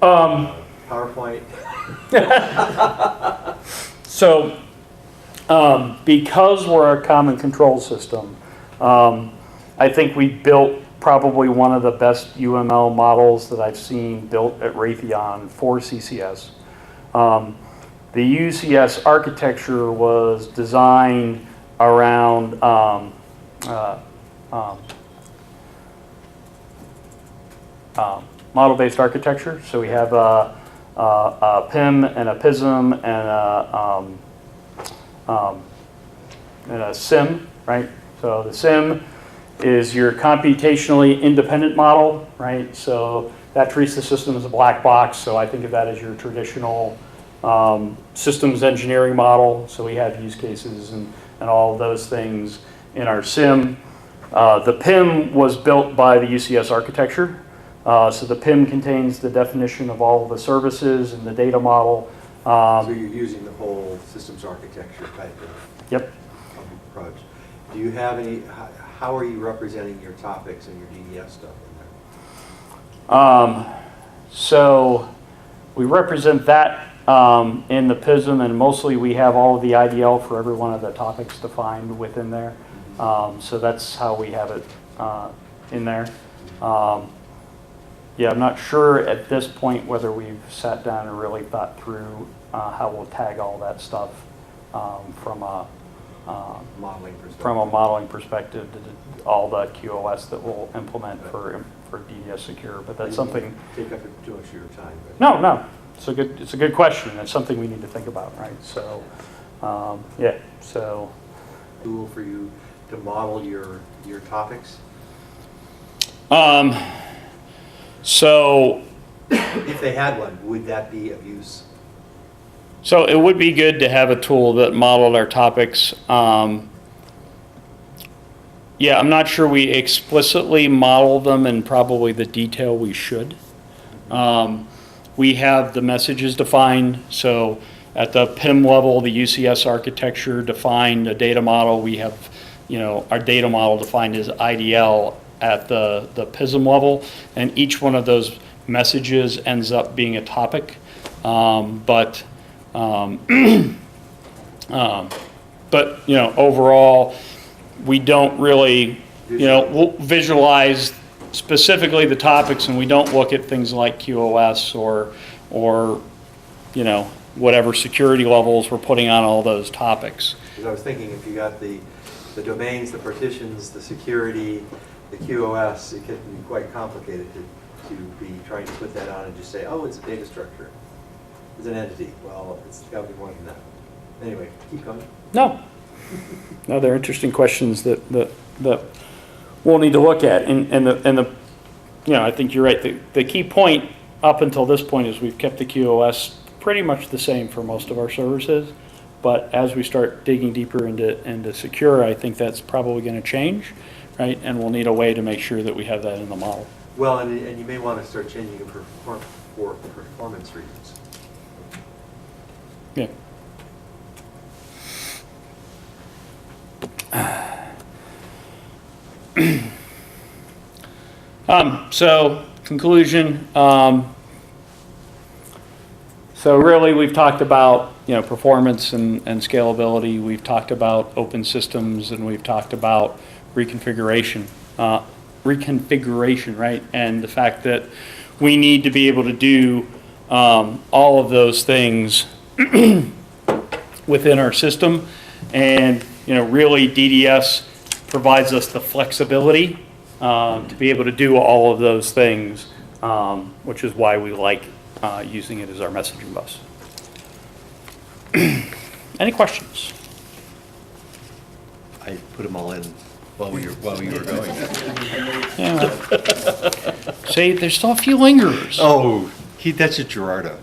PowerPoint? So, because we're a common control system, I think we built probably one of the best UML models that I've seen built at Raytheon for CCS. The UCS architecture was designed around model-based architecture. So we have a PIM and a PISM and a SIM, right? So the SIM is your computationally independent model, right? So that treats the system as a black box. So I think of that as your traditional systems engineering model. So we have use cases and all of those things in our SIM. The PIM was built by the UCS architecture. So the PIM contains the definition of all of the services and the data model. So you're using the whole systems architecture type of approach. Do you have any, how are you representing your topics and your DDS stuff in there? So we represent that in the PISM, and mostly we have all of the IDL for every one of the topics defined within there. So that's how we have it in there. Yeah, I'm not sure at this point whether we've sat down and really thought through how we'll tag all that stuff from a modeling perspective to all the QoS that we'll implement for DDS Secure. But that's something. Take up too much of your time. No, it's a good question. It's something we need to think about, right? So, yeah. So, tool for you to model your topics. So, if they had one, would that be of use? So it would be good to have a tool that modeled our topics. Yeah, I'm not sure we explicitly model them in probably the detail we should. We have the messages defined. So at the PIM level, the UCS architecture defined a data model. We have, our data model defined as IDL at the PISM level, and each one of those messages ends up being a topic. But overall, we don't really, we'll visualize specifically the topics, and we don't look at things like QoS or whatever security levels we're putting on all those topics. Because I was thinking, if you got the domains, the partitions, the security, the QoS, it can be quite complicated to be trying to put that on and just say, oh, it's a data structure. It's an entity. Well, it's got to be more than that. Anyway, keep going. No, they're interesting questions that we'll need to look at. And I think you're right. The key point up until this point is we've kept the QoS pretty much the same for most of our services. But as we start digging deeper into secure, I think that's probably going to change, right? And we'll need a way to make sure that we have that in the model. Well, and you may want to start changing it for performance reasons. Yeah. So conclusion. So really, we've talked about performance and scalability. We've talked about open systems, and we've talked about reconfiguration, right? And the fact that we need to be able to do all of those things within our system, and really DDS provides us the flexibility to be able to do all of those things, which is why we like using it as our messaging bus. Any questions? I put them all in while you were going. Yeah. See, there's still a few lingerers. Oh, that's a Gerardo.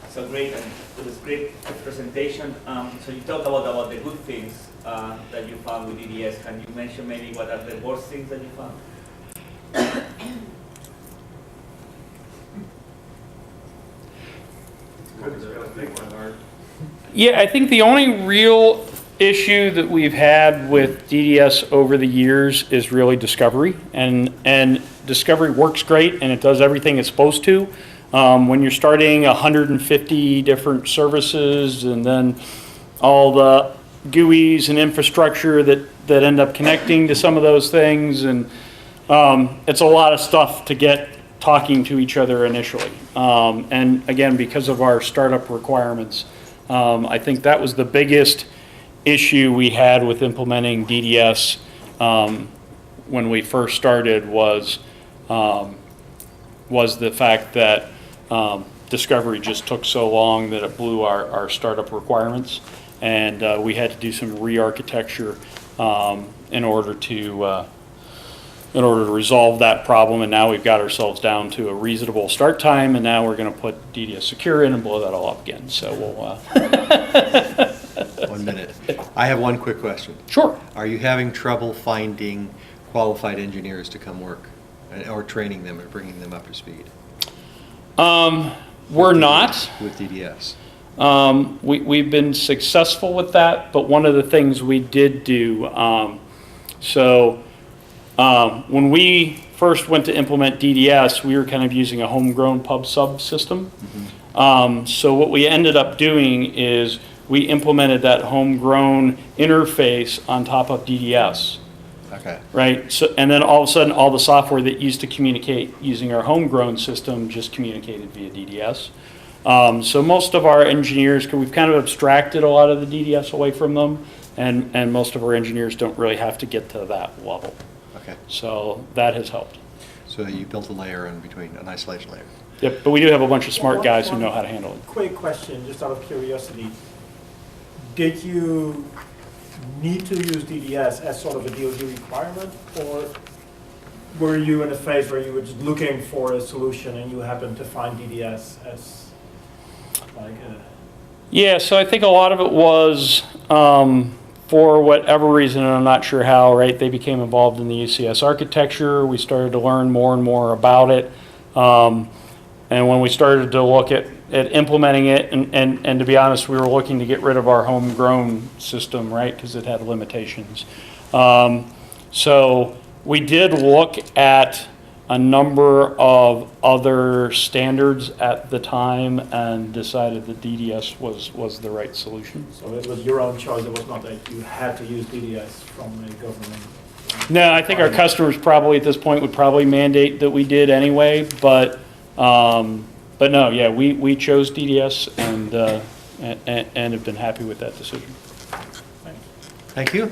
So great, and it was great presentation. So you talked about the good things that you found with DDS. Can you mention maybe what are the worst things that you found? Yeah, I think the only real issue that we've had with DDS over the years is really discovery, and Discovery works great and it does everything it's supposed to. When you're starting 150 different services and then all the GUIs and infrastructure that end up connecting to some of those things, and it's a lot of stuff to get talking to each other initially. And again, because of our startup requirements, I think that was the biggest issue we had with implementing DDS when we first started was the fact that Discovery just took so long that it blew our startup requirements, and we had to do some re-architecture in order to resolve that problem. And now we've got ourselves down to a reasonable start time, and now we're going to put DDS Secure in and blow that all up again. So we'll. 1 minute. I have one quick question. Sure. Are you having trouble finding qualified engineers to come work, or training them or bringing them up to speed? We're not. With DDS. We've been successful with that, but one of the things we did do, when we first went to implement DDS, we were kind of using a homegrown pub sub system. Mm-hmm. So what we ended up doing is we implemented that homegrown interface on top of DDS. Okay. Right, so, and then all of a sudden, all the software that used to communicate using our homegrown system just communicated via DDS. So most of our engineers, we've kind of abstracted a lot of the DDS away from them, and most of our engineers don't really have to get to that level. Okay. So that has helped. So you built a layer in between, an isolation layer. Yep, but we do have a bunch of smart guys who know how to handle it. Quick question, just out of curiosity. Did you need to use DDS as sort of a DoD requirement, or were you in a phase where you were just looking for a solution and you happened to find DDS as like a... Yeah, so I think a lot of it was, for whatever reason, and I'm not sure how, right, they became involved in the UCS architecture. We started to learn more and more about it. And when we started to look at implementing it, and to be honest, we were looking to get rid of our homegrown system, right, because it had limitations. So we did look at a number of other standards at the time and decided that DDS was the right solution. So it was your own choice, it was not that you had to use DDS from a government? No, I think our customers probably at this point would probably mandate that we did anyway, but no, yeah, we chose DDS and have been happy with that decision. Thank you.